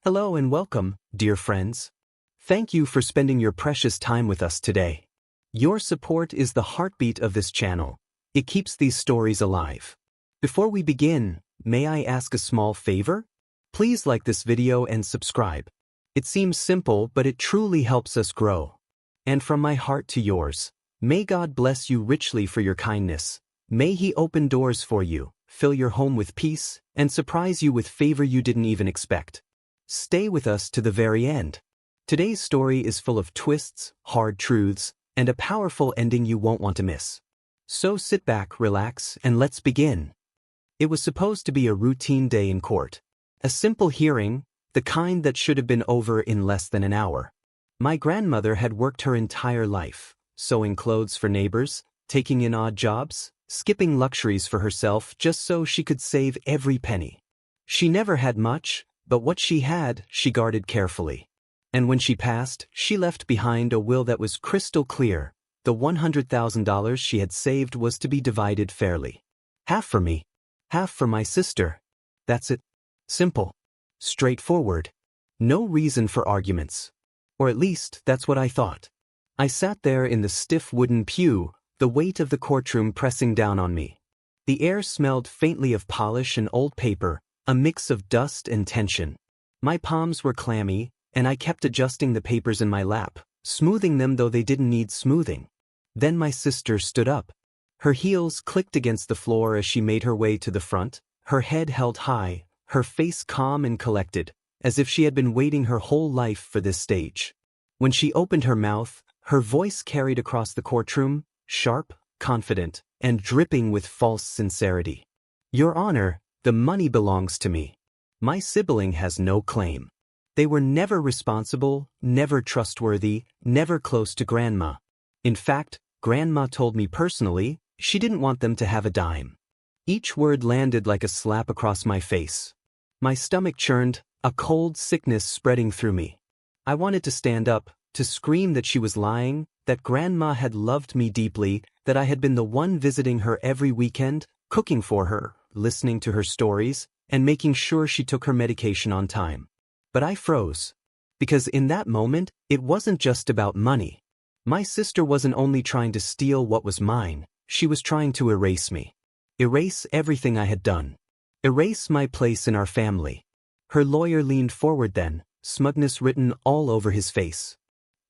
Hello and welcome, dear friends. Thank you for spending your precious time with us today. Your support is the heartbeat of this channel. It keeps these stories alive. Before we begin, may I ask a small favor? Please like this video and subscribe. It seems simple, but it truly helps us grow. And from my heart to yours, may God bless you richly for your kindness. May He open doors for you, fill your home with peace, and surprise you with favor you didn't even expect. Stay with us to the very end. Today's story is full of twists, hard truths, and a powerful ending you won't want to miss. So sit back, relax, and let's begin. It was supposed to be a routine day in court. A simple hearing, the kind that should have been over in less than an hour. My grandmother had worked her entire life, sewing clothes for neighbors, taking in odd jobs, skipping luxuries for herself just so she could save every penny. She never had much, but what she had, she guarded carefully. And when she passed, she left behind a will that was crystal clear. The $100,000 she had saved was to be divided fairly. Half for me, half for my sister. That's it. Simple. Straightforward. No reason for arguments. Or at least, that's what I thought. I sat there in the stiff wooden pew, the weight of the courtroom pressing down on me. The air smelled faintly of polish and old paper, a mix of dust and tension. My palms were clammy, and I kept adjusting the papers in my lap, smoothing them though they didn't need smoothing. Then my sister stood up. Her heels clicked against the floor as she made her way to the front, her head held high, her face calm and collected, as if she had been waiting her whole life for this stage. When she opened her mouth, her voice carried across the courtroom, sharp, confident, and dripping with false sincerity. "Your Honor, the money belongs to me. My sibling has no claim. They were never responsible, never trustworthy, never close to Grandma. In fact, Grandma told me personally, she didn't want them to have a dime." Each word landed like a slap across my face. My stomach churned, a cold sickness spreading through me. I wanted to stand up, to scream that she was lying, that Grandma had loved me deeply, that I had been the one visiting her every weekend, cooking for her, listening to her stories, and making sure she took her medication on time. But I froze. Because in that moment, it wasn't just about money. My sister wasn't only trying to steal what was mine, she was trying to erase me. Erase everything I had done. Erase my place in our family. Her lawyer leaned forward then, smugness written all over his face.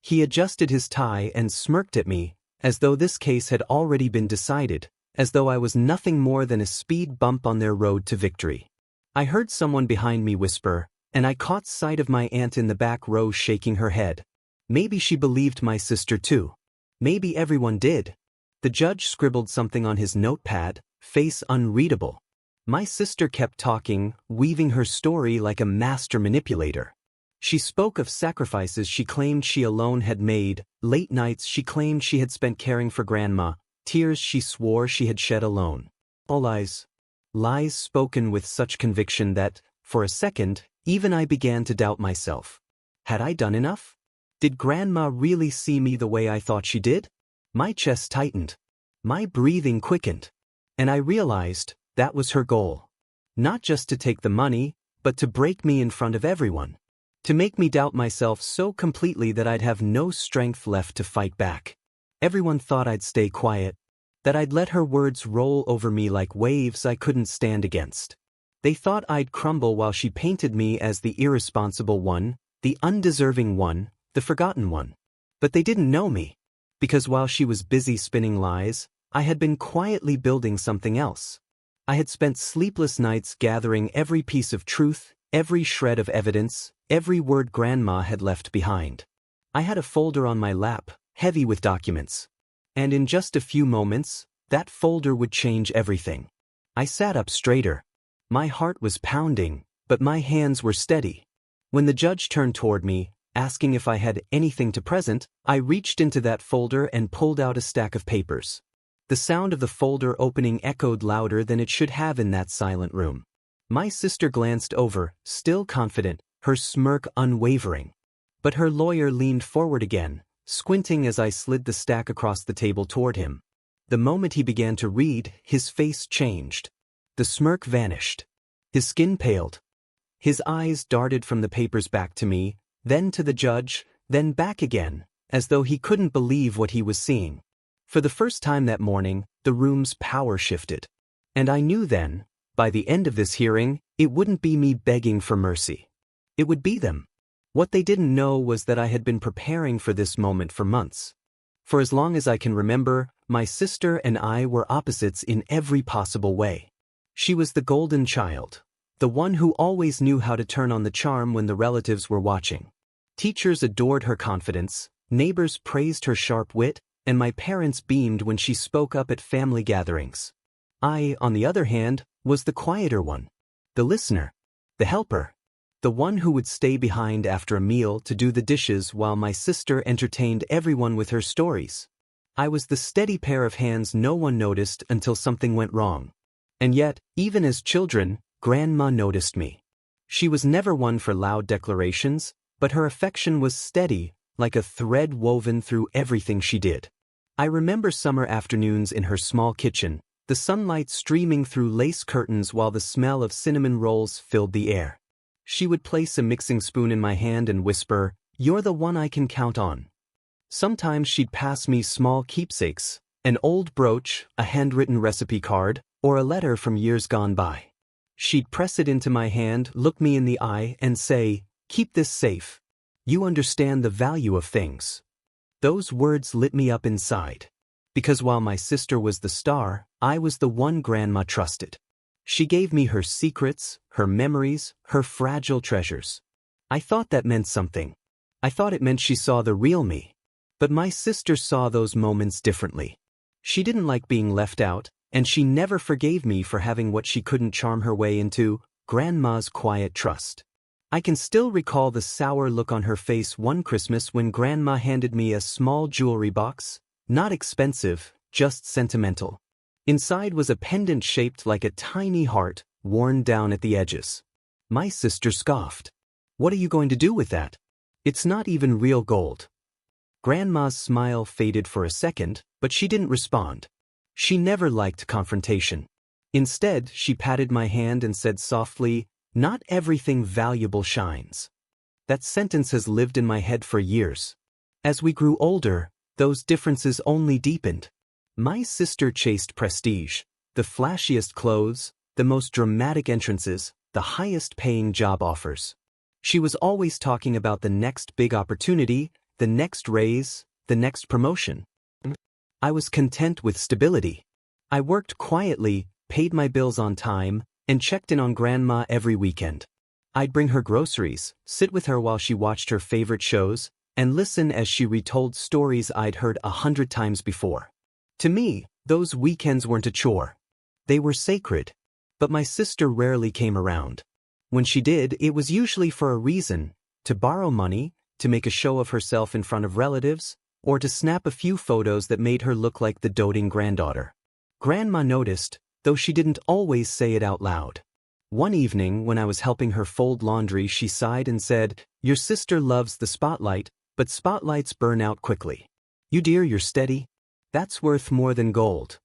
He adjusted his tie and smirked at me, as though this case had already been decided, as though I was nothing more than a speed bump on their road to victory. I heard someone behind me whisper, and I caught sight of my aunt in the back row shaking her head. Maybe she believed my sister too. Maybe everyone did. The judge scribbled something on his notepad, face unreadable. My sister kept talking, weaving her story like a master manipulator. She spoke of sacrifices she claimed she alone had made, late nights she claimed she had spent caring for Grandma, tears she swore she had shed alone. All lies. Lies spoken with such conviction that, for a second, even I began to doubt myself. Had I done enough? Did Grandma really see me the way I thought she did? My chest tightened. My breathing quickened. And I realized that was her goal. Not just to take the money, but to break me in front of everyone. To make me doubt myself so completely that I'd have no strength left to fight back. Everyone thought I'd stay quiet, that I'd let her words roll over me like waves I couldn't stand against. They thought I'd crumble while she painted me as the irresponsible one, the undeserving one, the forgotten one. But they didn't know me, because while she was busy spinning lies, I had been quietly building something else. I had spent sleepless nights gathering every piece of truth, every shred of evidence, every word Grandma had left behind. I had a folder on my lap, heavy with documents. And in just a few moments, that folder would change everything. I sat up straighter. My heart was pounding, but my hands were steady. When the judge turned toward me, asking if I had anything to present, I reached into that folder and pulled out a stack of papers. The sound of the folder opening echoed louder than it should have in that silent room. My sister glanced over, still confident, her smirk unwavering. But her lawyer leaned forward again, squinting as I slid the stack across the table toward him. The moment he began to read, his face changed. The smirk vanished. His skin paled. His eyes darted from the papers back to me, then to the judge, then back again, as though he couldn't believe what he was seeing. For the first time that morning, the room's power shifted. And I knew then, by the end of this hearing, it wouldn't be me begging for mercy. It would be them. What they didn't know was that I had been preparing for this moment for months. For as long as I can remember, my sister and I were opposites in every possible way. She was the golden child, the one who always knew how to turn on the charm when the relatives were watching. Teachers adored her confidence, neighbors praised her sharp wit, and my parents beamed when she spoke up at family gatherings. I, on the other hand, was the quieter one, the listener, the helper, the one who would stay behind after a meal to do the dishes while my sister entertained everyone with her stories. I was the steady pair of hands no one noticed until something went wrong. And yet, even as children, Grandma noticed me. She was never one for loud declarations, but her affection was steady, like a thread woven through everything she did. I remember summer afternoons in her small kitchen, the sunlight streaming through lace curtains while the smell of cinnamon rolls filled the air. She would place a mixing spoon in my hand and whisper, "You're the one I can count on." Sometimes she'd pass me small keepsakes, an old brooch, a handwritten recipe card, or a letter from years gone by. She'd press it into my hand, look me in the eye, and say, "Keep this safe. You understand the value of things." Those words lit me up inside. Because while my sister was the star, I was the one Grandma trusted. She gave me her secrets, her memories, her fragile treasures. I thought that meant something. I thought it meant she saw the real me. But my sister saw those moments differently. She didn't like being left out, and she never forgave me for having what she couldn't charm her way into, Grandma's quiet trust. I can still recall the sour look on her face one Christmas when Grandma handed me a small jewelry box, not expensive, just sentimental. Inside was a pendant shaped like a tiny heart, worn down at the edges. My sister scoffed. "What are you going to do with that? It's not even real gold." Grandma's smile faded for a second, but she didn't respond. She never liked confrontation. Instead, she patted my hand and said softly, "Not everything valuable shines." That sentence has lived in my head for years. As we grew older, those differences only deepened. My sister chased prestige, the flashiest clothes, the most dramatic entrances, the highest-paying job offers. She was always talking about the next big opportunity, the next raise, the next promotion. I was content with stability. I worked quietly, paid my bills on time, and checked in on Grandma every weekend. I'd bring her groceries, sit with her while she watched her favorite shows, and listen as she retold stories I'd heard 100 times before. To me, those weekends weren't a chore. They were sacred. But my sister rarely came around. When she did, it was usually for a reason: to borrow money, to make a show of herself in front of relatives, or to snap a few photos that made her look like the doting granddaughter. Grandma noticed, though she didn't always say it out loud. One evening, when I was helping her fold laundry, she sighed and said, "Your sister loves the spotlight, but spotlights burn out quickly. You dear, you're steady. That's worth more than gold."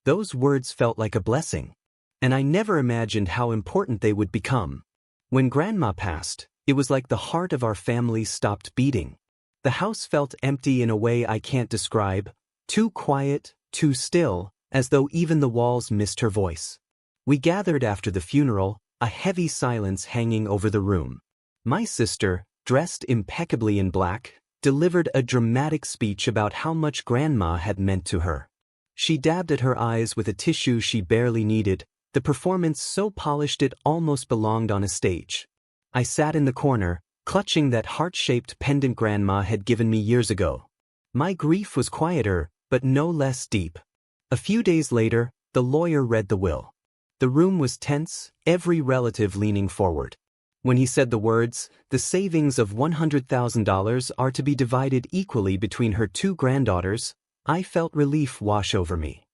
Those words felt like a blessing. And I never imagined how important they would become. When Grandma passed, it was like the heart of our family stopped beating. The house felt empty in a way I can't describe, too quiet, too still, as though even the walls missed her voice. We gathered after the funeral, a heavy silence hanging over the room. My sister, dressed impeccably in black, delivered a dramatic speech about how much Grandma had meant to her. She dabbed at her eyes with a tissue she barely needed, the performance so polished it almost belonged on a stage. I sat in the corner, clutching that heart-shaped pendant Grandma had given me years ago. My grief was quieter, but no less deep. A few days later, the lawyer read the will. The room was tense, every relative leaning forward. When he said the words, "The savings of $100,000 are to be divided equally between her two granddaughters," I felt relief wash over me.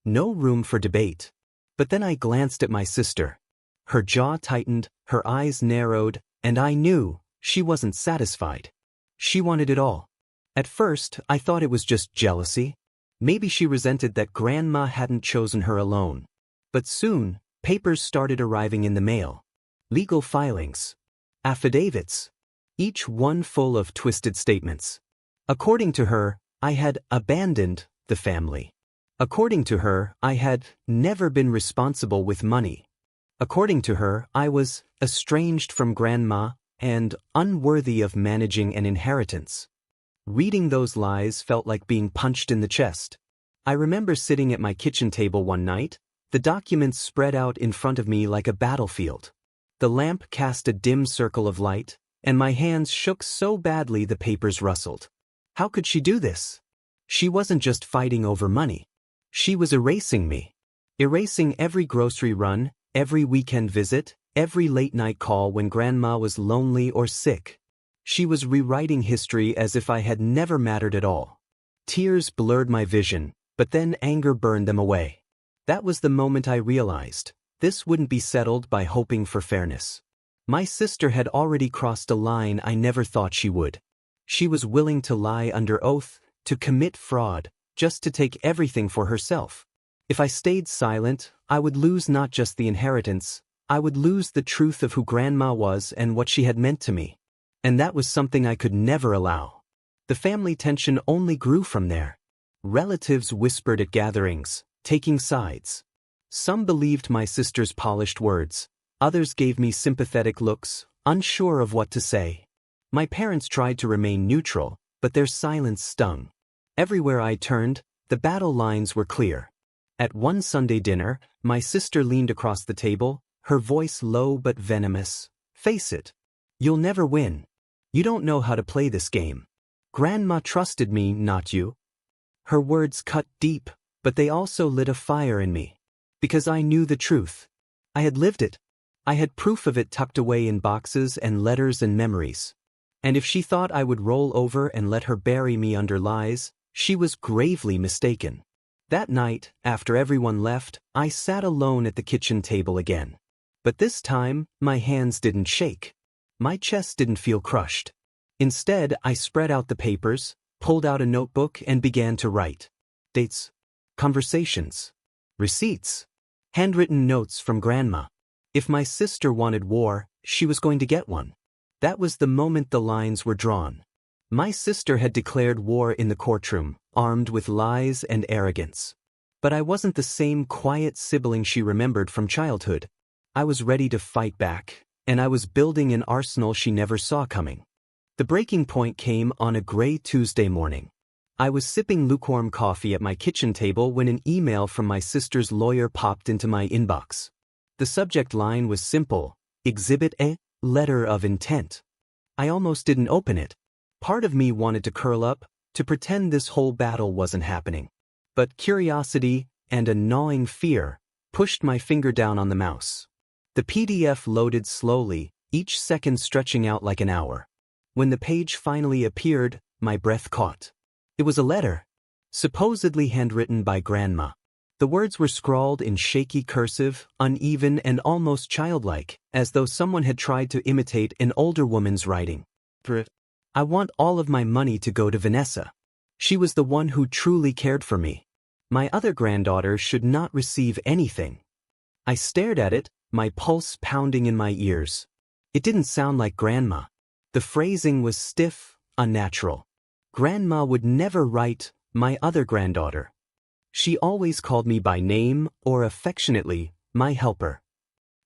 No room for debate. But then I glanced at my sister. Her jaw tightened, her eyes narrowed, and I knew she wasn't satisfied. She wanted it all. At first, I thought it was just jealousy. Maybe she resented that Grandma hadn't chosen her alone. But soon, papers started arriving in the mail. legal filings, affidavits, each one full of twisted statements. According to her, I had abandoned the family. According to her, I had never been responsible with money. According to her, I was estranged from grandma and unworthy of managing an inheritance. Reading those lies felt like being punched in the chest. I remember sitting at my kitchen table one night, the documents spread out in front of me like a battlefield. The lamp cast a dim circle of light, and my hands shook so badly the papers rustled. How could she do this? She wasn't just fighting over money. She was erasing me. Erasing every grocery run, every weekend visit, every late-night call when grandma was lonely or sick. She was rewriting history as if I had never mattered at all. Tears blurred my vision, but then anger burned them away. That was the moment I realized this wouldn't be settled by hoping for fairness. My sister had already crossed a line I never thought she would. She was willing to lie under oath, to commit fraud, just to take everything for herself. If I stayed silent, I would lose not just the inheritance, I would lose the truth of who grandma was and what she had meant to me. And that was something I could never allow. The family tension only grew from there. Relatives whispered at gatherings, taking sides. Some believed my sister's polished words, others gave me sympathetic looks, unsure of what to say. My parents tried to remain neutral, but their silence stung. Everywhere I turned, the battle lines were clear. At one Sunday dinner, my sister leaned across the table, her voice low but venomous. "Face it. You'll never win. You don't know how to play this game. Grandma trusted me, not you." Her words cut deep, but they also lit a fire in me. Because I knew the truth. I had lived it. I had proof of it tucked away in boxes and letters and memories. And if she thought I would roll over and let her bury me under lies, she was gravely mistaken. That night, after everyone left, I sat alone at the kitchen table again. But this time, my hands didn't shake. My chest didn't feel crushed. Instead, I spread out the papers, pulled out a notebook and began to write. Dates, conversations, receipts, handwritten notes from grandma. If my sister wanted war, she was going to get one. That was the moment the lines were drawn. My sister had declared war in the courtroom, armed with lies and arrogance. But I wasn't the same quiet sibling she remembered from childhood. I was ready to fight back, and I was building an arsenal she never saw coming. The breaking point came on a gray Tuesday morning. I was sipping lukewarm coffee at my kitchen table when an email from my sister's lawyer popped into my inbox. The subject line was simple: Exhibit A, Letter of Intent. I almost didn't open it. Part of me wanted to curl up, to pretend this whole battle wasn't happening. But curiosity, and a gnawing fear, pushed my finger down on the mouse. The PDF loaded slowly, each second stretching out like an hour. When the page finally appeared, my breath caught. It was a letter, supposedly handwritten by grandma. The words were scrawled in shaky cursive, uneven and almost childlike, as though someone had tried to imitate an older woman's writing. I want all of my money to go to Vanessa. She was the one who truly cared for me. My other granddaughter should not receive anything. I stared at it, my pulse pounding in my ears. It didn't sound like grandma. The phrasing was stiff, unnatural. Grandma would never write, "my other granddaughter." She always called me by name or affectionately, "my helper."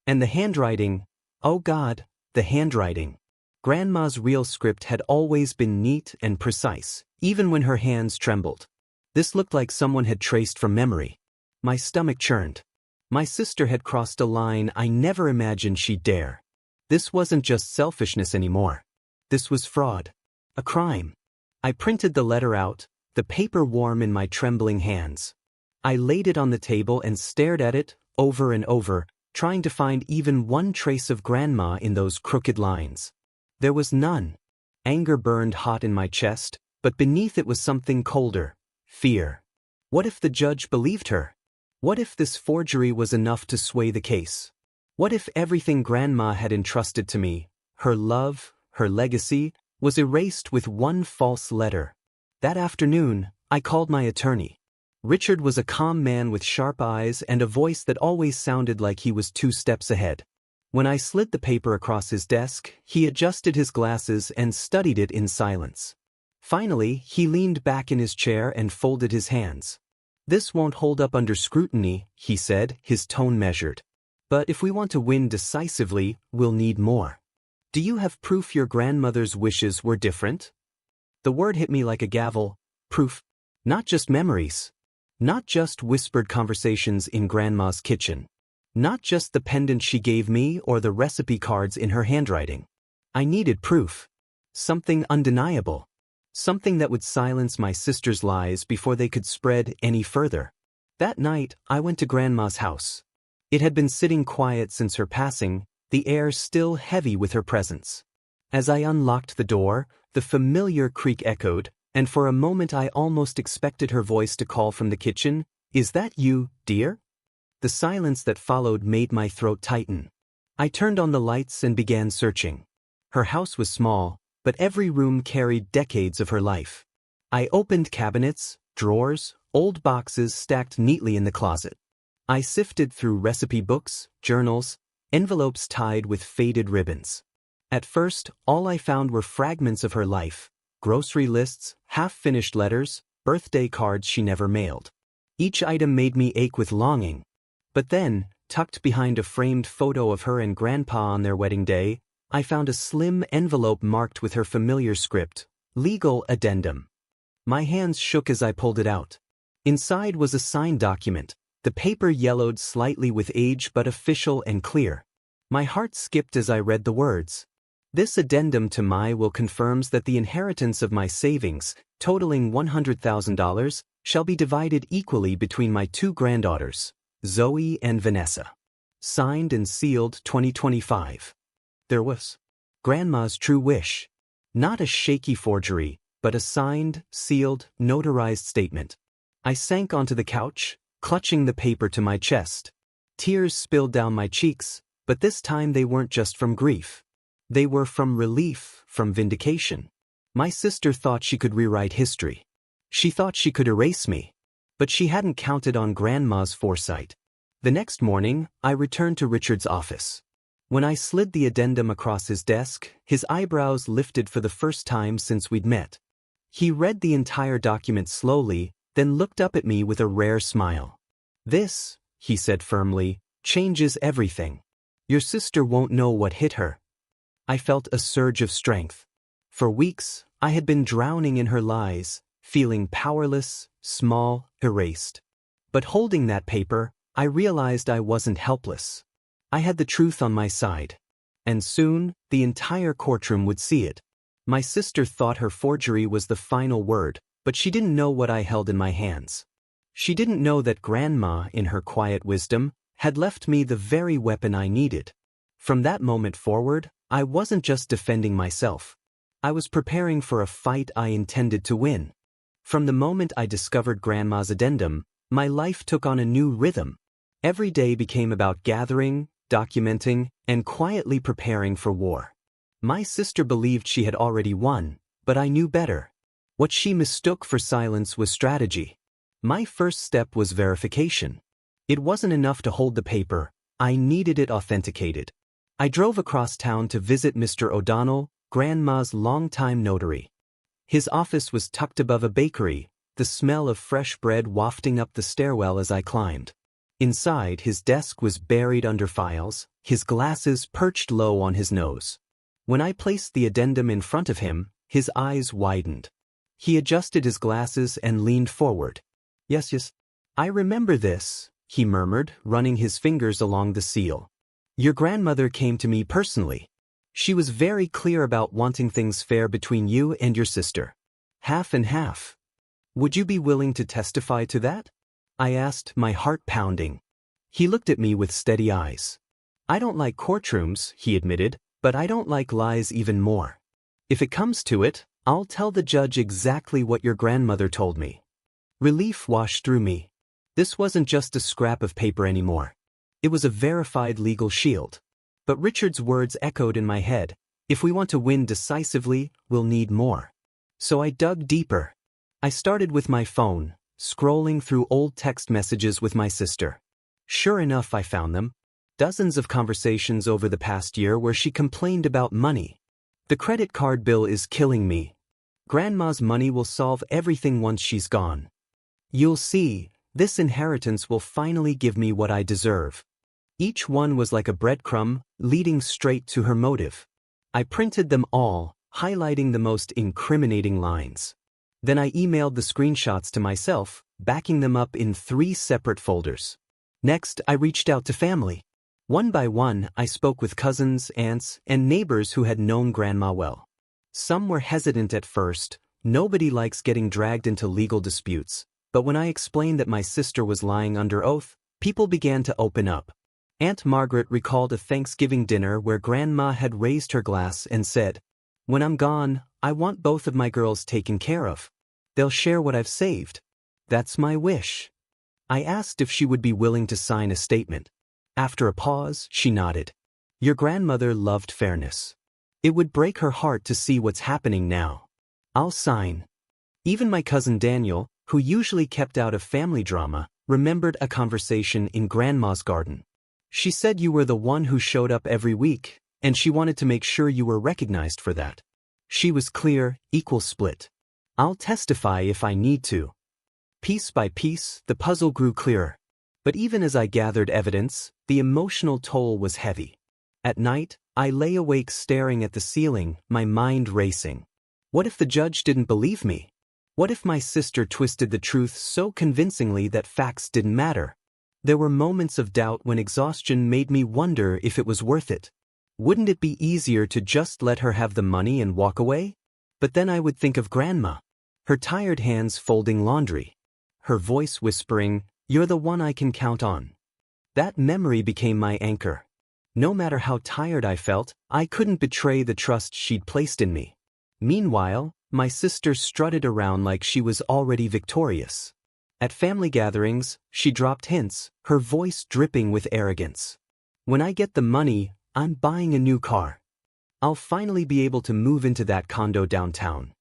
And the handwriting, oh God, the handwriting. Grandma's real script had always been neat and precise, even when her hands trembled. This looked like someone had traced from memory. My stomach churned. My sister had crossed a line I never imagined she'd dare. This wasn't just selfishness anymore. This was fraud. A crime. I printed the letter out, the paper warm in my trembling hands. I laid it on the table and stared at it, over and over, trying to find even one trace of grandma in those crooked lines. There was none. Anger burned hot in my chest, but beneath it was something colder: fear. What if the judge believed her? What if this forgery was enough to sway the case? What if everything grandma had entrusted to me, her love, her legacy, was erased with one false letter? That afternoon, I called my attorney. Richard was a calm man with sharp eyes and a voice that always sounded like he was 2 steps ahead. When I slid the paper across his desk, he adjusted his glasses and studied it in silence. Finally, he leaned back in his chair and folded his hands. "This won't hold up under scrutiny," he said, his tone measured. "But if we want to win decisively, we'll need more. Do you have proof your grandmother's wishes were different?" The word hit me like a gavel. Proof. Not just memories. Not just whispered conversations in Grandma's kitchen. Not just the pendant she gave me or the recipe cards in her handwriting. I needed proof. Something undeniable. Something that would silence my sister's lies before they could spread any further. That night, I went to Grandma's house. It had been sitting quiet since her passing, the air still heavy with her presence. As I unlocked the door, the familiar creak echoed, and for a moment I almost expected her voice to call from the kitchen, "Is that you, dear?" The silence that followed made my throat tighten. I turned on the lights and began searching. Her house was small, but every room carried decades of her life. I opened cabinets, drawers, old boxes stacked neatly in the closet. I sifted through recipe books, journals, envelopes tied with faded ribbons. At first, all I found were fragments of her life, grocery lists, half-finished letters, birthday cards she never mailed. Each item made me ache with longing. But then, tucked behind a framed photo of her and Grandpa on their wedding day, I found a slim envelope marked with her familiar script, "Legal Addendum." My hands shook as I pulled it out. Inside was a signed document, the paper yellowed slightly with age but official and clear. My heart skipped as I read the words. "This addendum to my will confirms that the inheritance of my savings, totaling $100,000, shall be divided equally between my two granddaughters, Zoe and Vanessa. Signed and sealed 2025. There was Grandma's true wish. Not a shaky forgery, but a signed, sealed, notarized statement. I sank onto the couch, clutching the paper to my chest. Tears spilled down my cheeks, but this time they weren't just from grief. They were from relief, from vindication. My sister thought she could rewrite history. She thought she could erase me. But she hadn't counted on Grandma's foresight. The next morning, I returned to Richard's office. When I slid the addendum across his desk, his eyebrows lifted for the first time since we'd met. He read the entire document slowly, then looked up at me with a rare smile. "This," he said firmly, "changes everything. Your sister won't know what hit her." I felt a surge of strength. For weeks, I had been drowning in her lies, feeling powerless, small, erased. But holding that paper, I realized I wasn't helpless. I had the truth on my side. And soon, the entire courtroom would see it. My sister thought her forgery was the final word, but she didn't know what I held in my hands. She didn't know that Grandma, in her quiet wisdom, had left me the very weapon I needed. From that moment forward, I wasn't just defending myself. I was preparing for a fight I intended to win. From the moment I discovered Grandma's addendum, my life took on a new rhythm. Every day became about gathering, documenting, and quietly preparing for war. My sister believed she had already won, but I knew better. What she mistook for silence was strategy. My first step was verification. It wasn't enough to hold the paper, I needed it authenticated. I drove across town to visit Mr. O'Donnell, Grandma's longtime notary. His office was tucked above a bakery, the smell of fresh bread wafting up the stairwell as I climbed. Inside, his desk was buried under files, his glasses perched low on his nose. When I placed the addendum in front of him, his eyes widened. He adjusted his glasses and leaned forward. Yes, I remember this," he murmured, running his fingers along the seal. "Your grandmother came to me personally. She was very clear about wanting things fair between you and your sister. Half and half. Would you be willing to testify to that?" I asked, my heart pounding. He looked at me with steady eyes. "I don't like courtrooms," he admitted, "but I don't like lies even more. If it comes to it, I'll tell the judge exactly what your grandmother told me." Relief washed through me. This wasn't just a scrap of paper anymore. It was a verified legal shield. But Richard's words echoed in my head. If we want to win decisively, we'll need more. So I dug deeper. I started with my phone, scrolling through old text messages with my sister. Sure enough, I found them. Dozens of conversations over the past year where she complained about money. The credit card bill is killing me. Grandma's money will solve everything once she's gone. You'll see, this inheritance will finally give me what I deserve. Each one was like a breadcrumb, leading straight to her motive. I printed them all, highlighting the most incriminating lines. Then I emailed the screenshots to myself, backing them up in 3 separate folders. Next, I reached out to family. One by one, I spoke with cousins, aunts, and neighbors who had known Grandma well. Some were hesitant at first. Nobody likes getting dragged into legal disputes. But when I explained that my sister was lying under oath, people began to open up. Aunt Margaret recalled a Thanksgiving dinner where Grandma had raised her glass and said, "When I'm gone, I want both of my girls taken care of. They'll share what I've saved. That's my wish." I asked if she would be willing to sign a statement. After a pause, she nodded. "Your grandmother loved fairness. It would break her heart to see what's happening now. I'll sign." Even my cousin Daniel, who usually kept out of family drama, remembered a conversation in Grandma's garden. "She said you were the one who showed up every week, and she wanted to make sure you were recognized for that. She was clear, equal split. I'll testify if I need to." Piece by piece, the puzzle grew clearer. But even as I gathered evidence, the emotional toll was heavy. At night, I lay awake staring at the ceiling, my mind racing. What if the judge didn't believe me? What if my sister twisted the truth so convincingly that facts didn't matter? There were moments of doubt when exhaustion made me wonder if it was worth it. Wouldn't it be easier to just let her have the money and walk away? But then I would think of Grandma, her tired hands folding laundry, her voice whispering, "You're the one I can count on." That memory became my anchor. No matter how tired I felt, I couldn't betray the trust she'd placed in me. Meanwhile, my sister strutted around like she was already victorious. At family gatherings, she dropped hints, her voice dripping with arrogance. "When I get the money, I'm buying a new car. I'll finally be able to move into that condo downtown.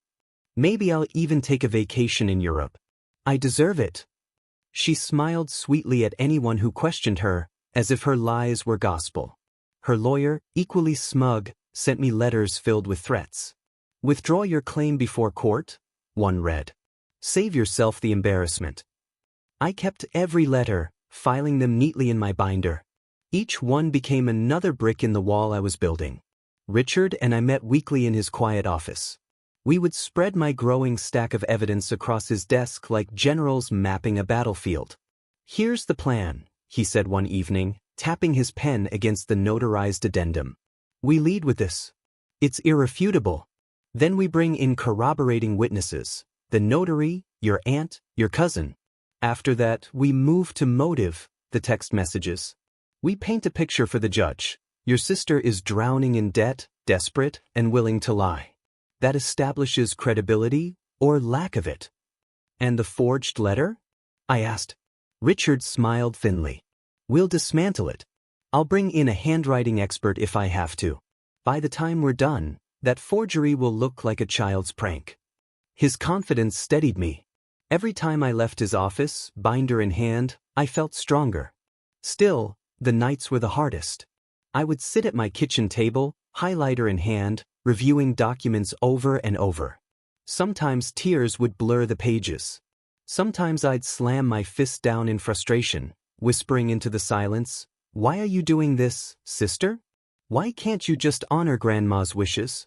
Maybe I'll even take a vacation in Europe. I deserve it." She smiled sweetly at anyone who questioned her, as if her lies were gospel. Her lawyer, equally smug, sent me letters filled with threats. "Withdraw your claim before court," one read. "Save yourself the embarrassment." I kept every letter, filing them neatly in my binder. Each one became another brick in the wall I was building. Richard and I met weekly in his quiet office. We would spread my growing stack of evidence across his desk like generals mapping a battlefield. "Here's the plan," he said one evening, tapping his pen against the notarized addendum. "We lead with this. It's irrefutable. Then we bring in corroborating witnesses, the notary, your aunt, your cousin. After that, we move to motive, the text messages. We paint a picture for the judge. Your sister is drowning in debt, desperate, and willing to lie. That establishes credibility, or lack of it." "And the forged letter?" I asked. Richard smiled thinly. "We'll dismantle it. I'll bring in a handwriting expert if I have to. By the time we're done, that forgery will look like a child's prank." His confidence steadied me. Every time I left his office, binder in hand, I felt stronger. Still, the nights were the hardest. I would sit at my kitchen table, highlighter in hand, reviewing documents over and over. Sometimes tears would blur the pages. Sometimes I'd slam my fist down in frustration, whispering into the silence, "Why are you doing this, sister? Why can't you just honor Grandma's wishes?"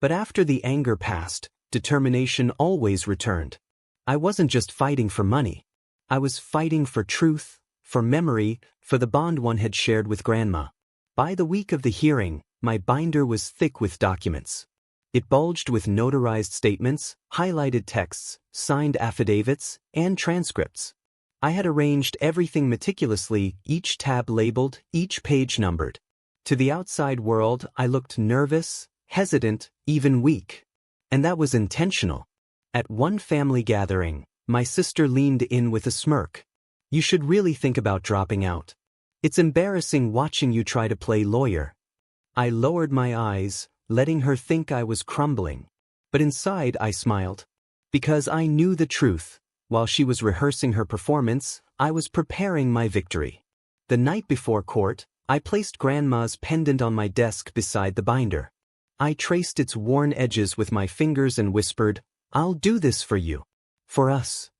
But after the anger passed, determination always returned. I wasn't just fighting for money. I was fighting for truth, for memory, for the bond one had shared with Grandma. By the week of the hearing, my binder was thick with documents. It bulged with notarized statements, highlighted texts, signed affidavits, and transcripts. I had arranged everything meticulously, each tab labeled, each page numbered. To the outside world, I looked nervous, hesitant, even weak. And that was intentional. At one family gathering, my sister leaned in with a smirk. "You should really think about dropping out. It's embarrassing watching you try to play lawyer." I lowered my eyes, letting her think I was crumbling. But inside I smiled. Because I knew the truth. While she was rehearsing her performance, I was preparing my victory. The night before court, I placed Grandma's pendant on my desk beside the binder. I traced its worn edges with my fingers and whispered, "I'll do this for you. For us."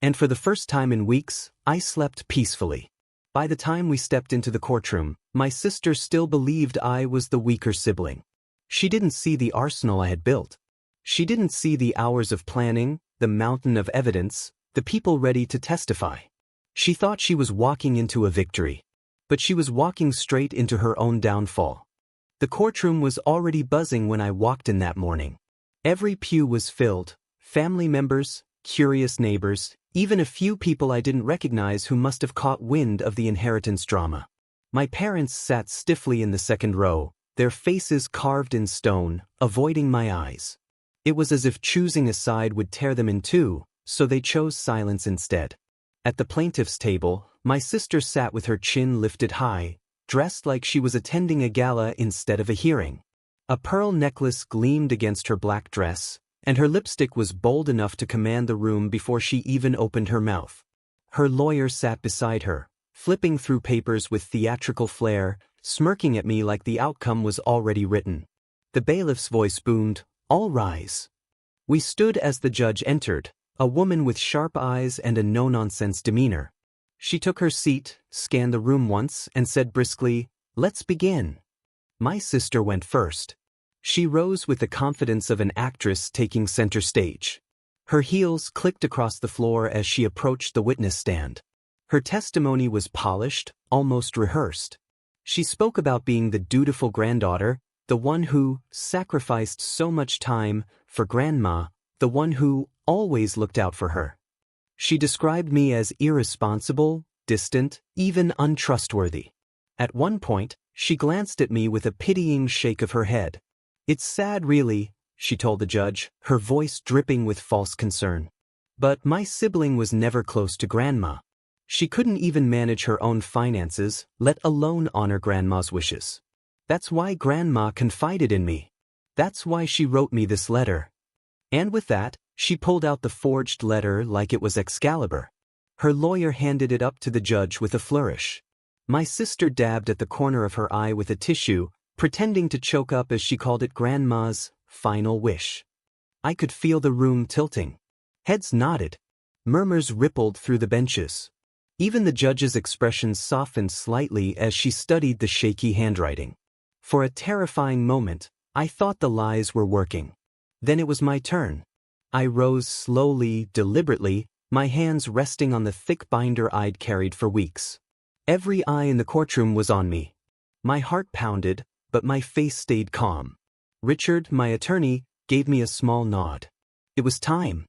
And for the first time in weeks, I slept peacefully. By the time we stepped into the courtroom, my sister still believed I was the weaker sibling. She didn't see the arsenal I had built. She didn't see the hours of planning, the mountain of evidence, the people ready to testify. She thought she was walking into a victory. But she was walking straight into her own downfall. The courtroom was already buzzing when I walked in that morning. Every pew was filled, family members, curious neighbors, even a few people I didn't recognize who must have caught wind of the inheritance drama. My parents sat stiffly in the second row, their faces carved in stone, avoiding my eyes. It was as if choosing a side would tear them in two, so they chose silence instead. At the plaintiff's table, my sister sat with her chin lifted high, dressed like she was attending a gala instead of a hearing. A pearl necklace gleamed against her black dress, and her lipstick was bold enough to command the room before she even opened her mouth. Her lawyer sat beside her, flipping through papers with theatrical flair, smirking at me like the outcome was already written. The bailiff's voice boomed, "All rise." We stood as the judge entered, a woman with sharp eyes and a no-nonsense demeanor. She took her seat, scanned the room once, and said briskly, "Let's begin." My sister went first. She rose with the confidence of an actress taking center stage. Her heels clicked across the floor as she approached the witness stand. Her testimony was polished, almost rehearsed. She spoke about being the dutiful granddaughter, the one who sacrificed so much time for Grandma, the one who always looked out for her. She described me as irresponsible, distant, even untrustworthy. At one point, she glanced at me with a pitying shake of her head. "It's sad really," she told the judge, her voice dripping with false concern. "But my sibling was never close to Grandma. She couldn't even manage her own finances, let alone honor Grandma's wishes. That's why Grandma confided in me. That's why she wrote me this letter." And with that, she pulled out the forged letter like it was Excalibur. Her lawyer handed it up to the judge with a flourish. My sister dabbed at the corner of her eye with a tissue, pretending to choke up as she called it Grandma's final wish. I could feel the room tilting. Heads nodded. Murmurs rippled through the benches. Even the judge's expression softened slightly as she studied the shaky handwriting. For a terrifying moment, I thought the lies were working. Then it was my turn. I rose slowly, deliberately, my hands resting on the thick binder I'd carried for weeks. Every eye in the courtroom was on me. My heart pounded, but my face stayed calm. Richard, my attorney, gave me a small nod. It was time.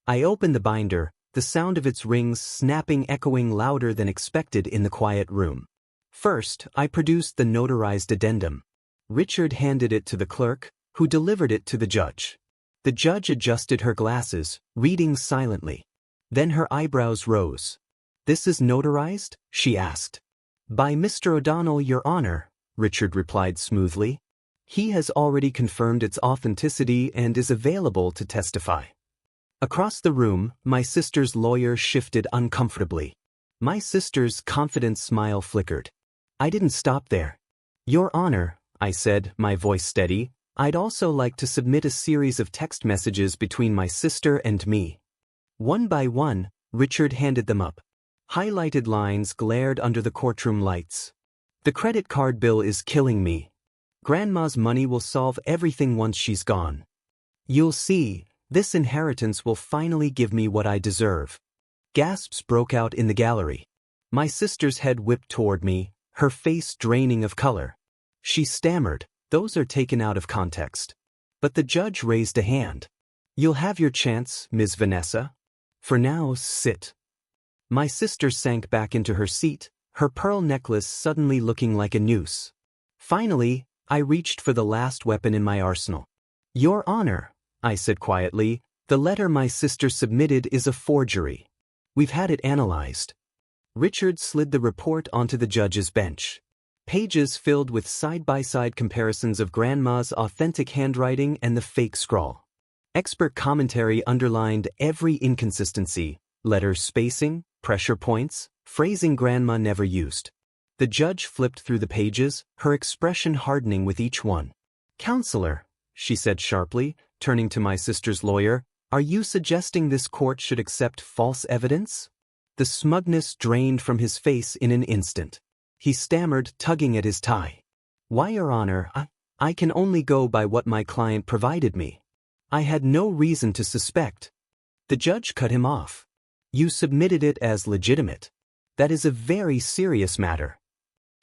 I opened the binder, the sound of its rings snapping echoing louder than expected in the quiet room. First, I produced the notarized addendum. Richard handed it to the clerk, who delivered it to the judge. The judge adjusted her glasses, reading silently. Then her eyebrows rose. "This is notarized?" she asked. "By Mr. O'Donnell, Your Honor," Richard replied smoothly. "He has already confirmed its authenticity and is available to testify." Across the room, my sister's lawyer shifted uncomfortably. My sister's confident smile flickered. I didn't stop there. "Your Honor," I said, my voice steady, "I'd also like to submit a series of text messages between my sister and me." One by one, Richard handed them up. Highlighted lines glared under the courtroom lights. "The credit card bill is killing me. Grandma's money will solve everything once she's gone. You'll see, this inheritance will finally give me what I deserve." Gasps broke out in the gallery. My sister's head whipped toward me, her face draining of color. She stammered, "Those are taken out of context." But the judge raised a hand. "You'll have your chance, Ms. Vanessa. For now, sit." My sister sank back into her seat, her pearl necklace suddenly looking like a noose. Finally, I reached for the last weapon in my arsenal. "Your Honor," I said quietly, "the letter my sister submitted is a forgery. We've had it analyzed." Richard slid the report onto the judge's bench. Pages filled with side-by-side comparisons of Grandma's authentic handwriting and the fake scrawl. Expert commentary underlined every inconsistency, letter spacing, pressure points, phrasing Grandma never used. The judge flipped through the pages, her expression hardening with each one. "Counselor," she said sharply, turning to my sister's lawyer, "are you suggesting this court should accept false evidence?" The smugness drained from his face in an instant. He stammered, tugging at his tie. "Why, Your Honor, I can only go by what my client provided me. I had no reason to suspect." The judge cut him off. "You submitted it as legitimate. That is a very serious matter."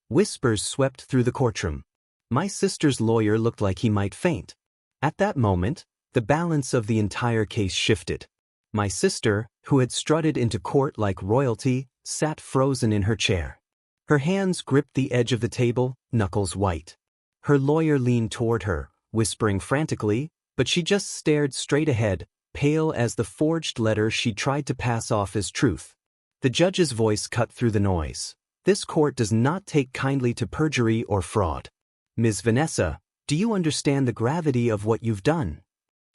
Whispers swept through the courtroom. My sister's lawyer looked like he might faint. At that moment, the balance of the entire case shifted. My sister, who had strutted into court like royalty, sat frozen in her chair. Her hands gripped the edge of the table, knuckles white. Her lawyer leaned toward her, whispering frantically, but she just stared straight ahead, pale as the forged letter she tried to pass off as truth. The judge's voice cut through the noise. "This court does not take kindly to perjury or fraud. Ms. Vanessa, do you understand the gravity of what you've done?"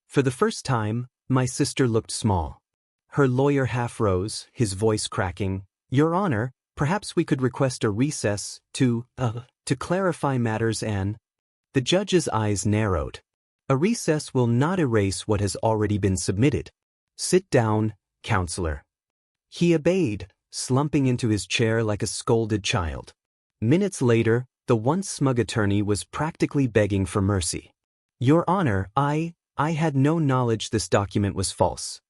For the first time, my sister looked small. Her lawyer half rose, his voice cracking. "Your Honor, perhaps we could request a recess to clarify matters and—" The judge's eyes narrowed. "A recess will not erase what has already been submitted. Sit down, counselor." He obeyed, slumping into his chair like a scolded child. Minutes later, the once smug attorney was practically begging for mercy. "Your Honor, I had no knowledge this document was false.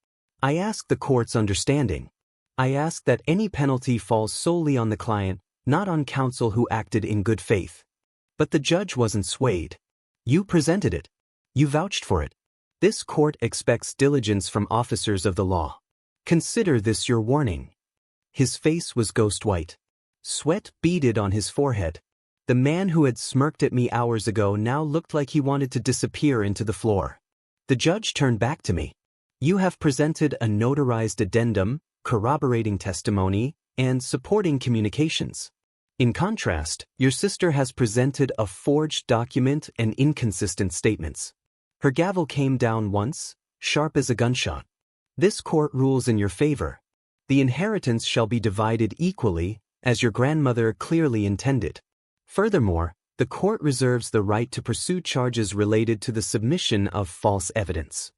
I ask the court's understanding. I ask that any penalty falls solely on the client, not on counsel who acted in good faith." But the judge wasn't swayed. "You presented it. You vouched for it. This court expects diligence from officers of the law. Consider this your warning." His face was ghost white. Sweat beaded on his forehead. The man who had smirked at me hours ago now looked like he wanted to disappear into the floor. The judge turned back to me. "You have presented a notarized addendum, corroborating testimony, and supporting communications. In contrast, your sister has presented a forged document and inconsistent statements." Her gavel came down once, sharp as a gunshot. "This court rules in your favor. The inheritance shall be divided equally, as your grandmother clearly intended. Furthermore, the court reserves the right to pursue charges related to the submission of false evidence."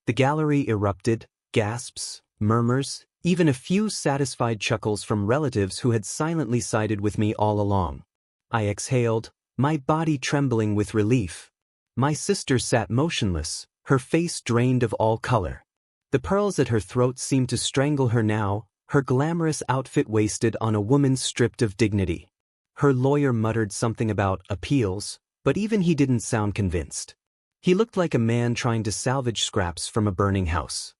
The gallery erupted, gasps, murmurs, even a few satisfied chuckles from relatives who had silently sided with me all along. I exhaled, my body trembling with relief. My sister sat motionless, her face drained of all color. The pearls at her throat seemed to strangle her now, her glamorous outfit wasted on a woman stripped of dignity. Her lawyer muttered something about appeals, but even he didn't sound convinced. He looked like a man trying to salvage scraps from a burning house.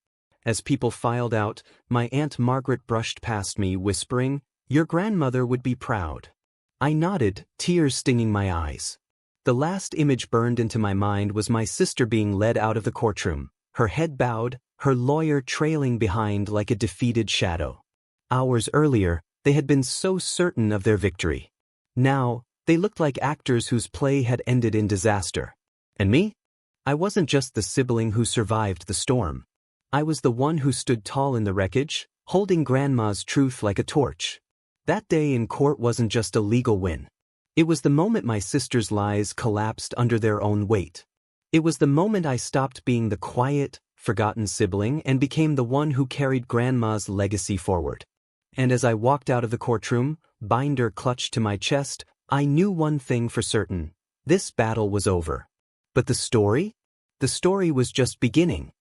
As people filed out, my Aunt Margaret brushed past me, whispering, "Your grandmother would be proud." I nodded, tears stinging my eyes. The last image burned into my mind was my sister being led out of the courtroom, her head bowed, her lawyer trailing behind like a defeated shadow. Hours earlier, they had been so certain of their victory. Now, they looked like actors whose play had ended in disaster. And me? I wasn't just the sibling who survived the storm. I was the one who stood tall in the wreckage, holding Grandma's truth like a torch. That day in court wasn't just a legal win. It was the moment my sister's lies collapsed under their own weight. It was the moment I stopped being the quiet, forgotten sibling and became the one who carried Grandma's legacy forward. And as I walked out of the courtroom, binder clutched to my chest, I knew one thing for certain. This battle was over. But the story? The story was just beginning.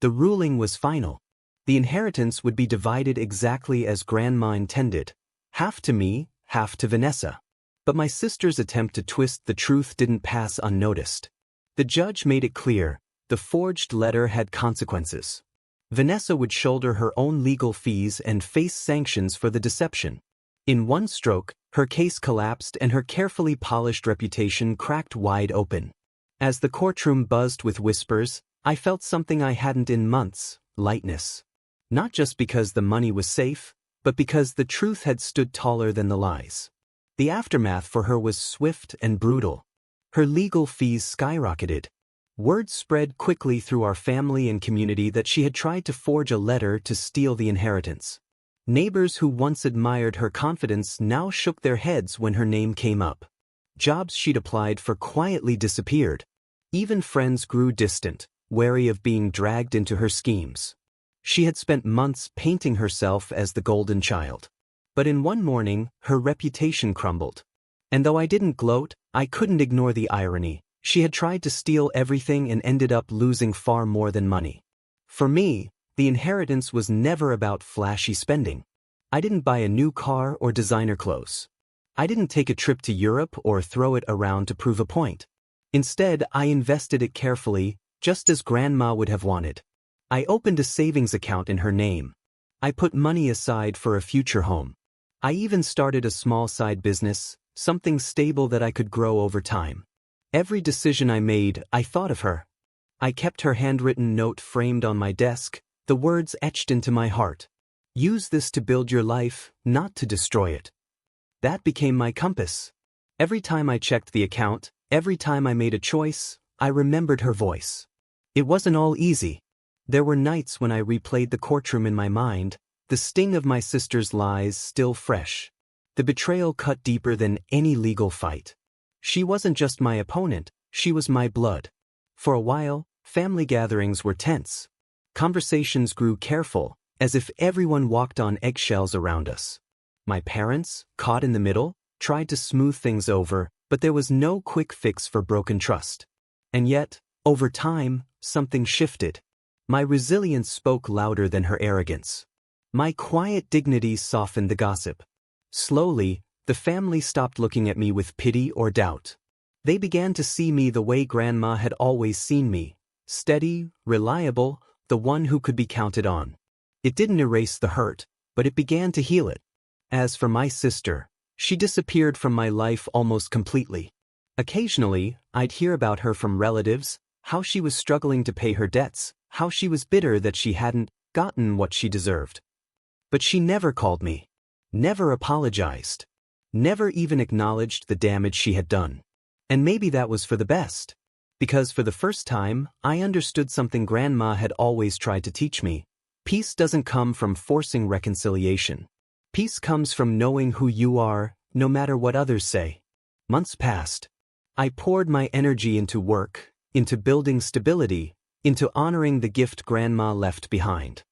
The ruling was final. The inheritance would be divided exactly as Grandma intended. Half to me, half to Vanessa. But my sister's attempt to twist the truth didn't pass unnoticed. The judge made it clear, the forged letter had consequences. Vanessa would shoulder her own legal fees and face sanctions for the deception. In one stroke, her case collapsed and her carefully polished reputation cracked wide open. As the courtroom buzzed with whispers, I felt something I hadn't in months, lightness. Not just because the money was safe, but because the truth had stood taller than the lies. The aftermath for her was swift and brutal. Her legal fees skyrocketed. Word spread quickly through our family and community that she had tried to forge a letter to steal the inheritance. Neighbors who once admired her confidence now shook their heads when her name came up. Jobs she'd applied for quietly disappeared. Even friends grew distant, wary of being dragged into her schemes. She had spent months painting herself as the golden child. But in one morning, her reputation crumbled. And though I didn't gloat, I couldn't ignore the irony. She had tried to steal everything and ended up losing far more than money. For me, the inheritance was never about flashy spending. I didn't buy a new car or designer clothes. I didn't take a trip to Europe or throw it around to prove a point. Instead, I invested it carefully, just as Grandma would have wanted. I opened a savings account in her name. I put money aside for a future home. I even started a small side business, something stable that I could grow over time. Every decision I made, I thought of her. I kept her handwritten note framed on my desk, the words etched into my heart. Use this to build your life, not to destroy it. That became my compass. Every time I checked the account, every time I made a choice, I remembered her voice. It wasn't all easy. There were nights when I replayed the courtroom in my mind, the sting of my sister's lies still fresh. The betrayal cut deeper than any legal fight. She wasn't just my opponent, she was my blood. For a while, family gatherings were tense. Conversations grew careful, as if everyone walked on eggshells around us. My parents, caught in the middle, tried to smooth things over, but there was no quick fix for broken trust. And yet, over time, something shifted. My resilience spoke louder than her arrogance. My quiet dignity softened the gossip. Slowly, the family stopped looking at me with pity or doubt. They began to see me the way Grandma had always seen me, steady, reliable, the one who could be counted on. It didn't erase the hurt, but it began to heal it. As for my sister, she disappeared from my life almost completely. Occasionally, I'd hear about her from relatives, how she was struggling to pay her debts, how she was bitter that she hadn't gotten what she deserved. But she never called me, never apologized, never even acknowledged the damage she had done. And maybe that was for the best. Because for the first time, I understood something Grandma had always tried to teach me. Peace doesn't come from forcing reconciliation. Peace comes from knowing who you are, no matter what others say. Months passed. I poured my energy into work, into building stability, into honoring the gift Grandma left behind.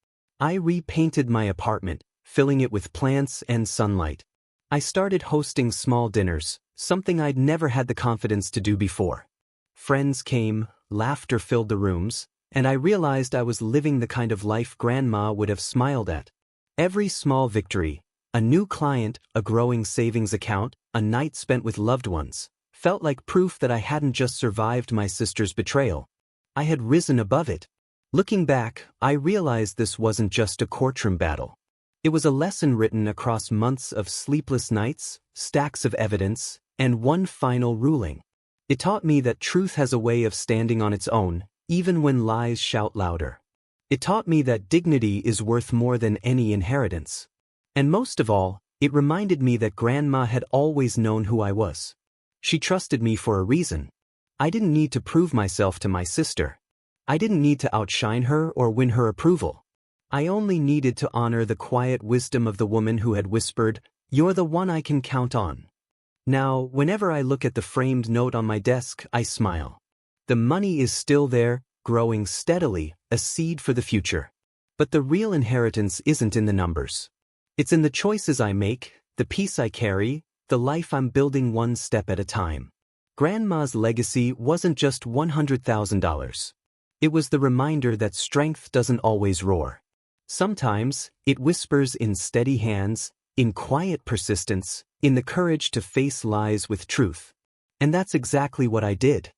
I repainted my apartment, filling it with plants and sunlight. I started hosting small dinners, something I'd never had the confidence to do before. Friends came, laughter filled the rooms, and I realized I was living the kind of life Grandma would have smiled at. Every small victory, a new client, a growing savings account, a night spent with loved ones, felt like proof that I hadn't just survived my sister's betrayal. I had risen above it. Looking back, I realized this wasn't just a courtroom battle. It was a lesson written across months of sleepless nights, stacks of evidence, and one final ruling. It taught me that truth has a way of standing on its own, even when lies shout louder. It taught me that dignity is worth more than any inheritance. And most of all, it reminded me that Grandma had always known who I was. She trusted me for a reason. I didn't need to prove myself to my sister. I didn't need to outshine her or win her approval. I only needed to honor the quiet wisdom of the woman who had whispered, "You're the one I can count on." Now, whenever I look at the framed note on my desk, I smile. The money is still there, growing steadily, a seed for the future. But the real inheritance isn't in the numbers. It's in the choices I make, the peace I carry, the life I'm building one step at a time. Grandma's legacy wasn't just $100,000. It was the reminder that strength doesn't always roar. Sometimes, it whispers in steady hands, in quiet persistence, in the courage to face lies with truth. And that's exactly what I did.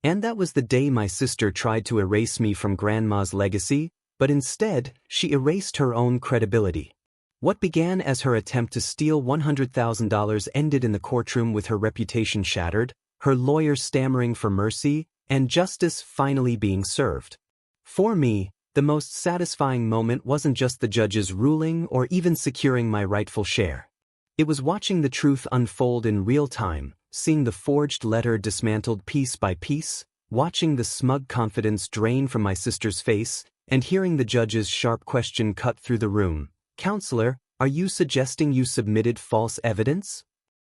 And that was the day my sister tried to erase me from Grandma's legacy, but instead, she erased her own credibility. What began as her attempt to steal $100,000 ended in the courtroom with her reputation shattered, her lawyer stammering for mercy, and justice finally being served. For me, the most satisfying moment wasn't just the judge's ruling or even securing my rightful share. It was watching the truth unfold in real time, seeing the forged letter dismantled piece by piece, watching the smug confidence drain from my sister's face, and hearing the judge's sharp question cut through the room. "Counselor, Are you suggesting you submitted false evidence?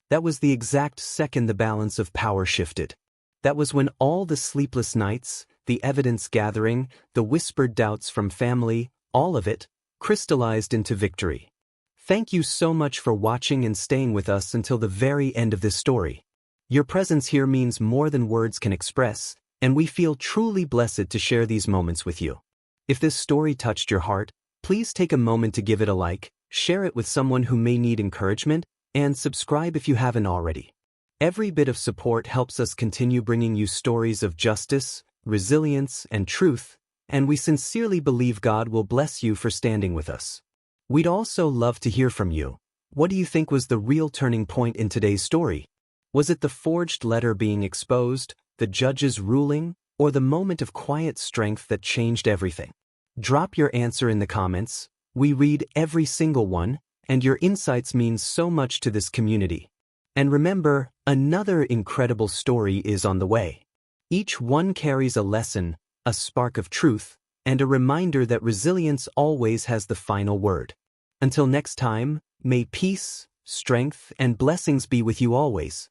That was the exact second the balance of power shifted. That was when all the sleepless nights, the evidence gathering, the whispered doubts from family, all of it, crystallized into victory. Thank you so much for watching and staying with us until the very end of this story. Your presence here means more than words can express, and we feel truly blessed to share these moments with you. If this story touched your heart, please take a moment to give it a like, share it with someone who may need encouragement, and subscribe if you haven't already. Every bit of support helps us continue bringing you stories of justice, resilience, and truth, and we sincerely believe God will bless you for standing with us. We'd also love to hear from you. What do you think was the real turning point in today's story? Was it the forged letter being exposed, the judge's ruling, or the moment of quiet strength that changed everything? Drop your answer in the comments. We read every single one, and your insights mean so much to this community. And remember, another incredible story is on the way. Each one carries a lesson, a spark of truth, and a reminder that resilience always has the final word. Until next time, may peace, strength, and blessings be with you always.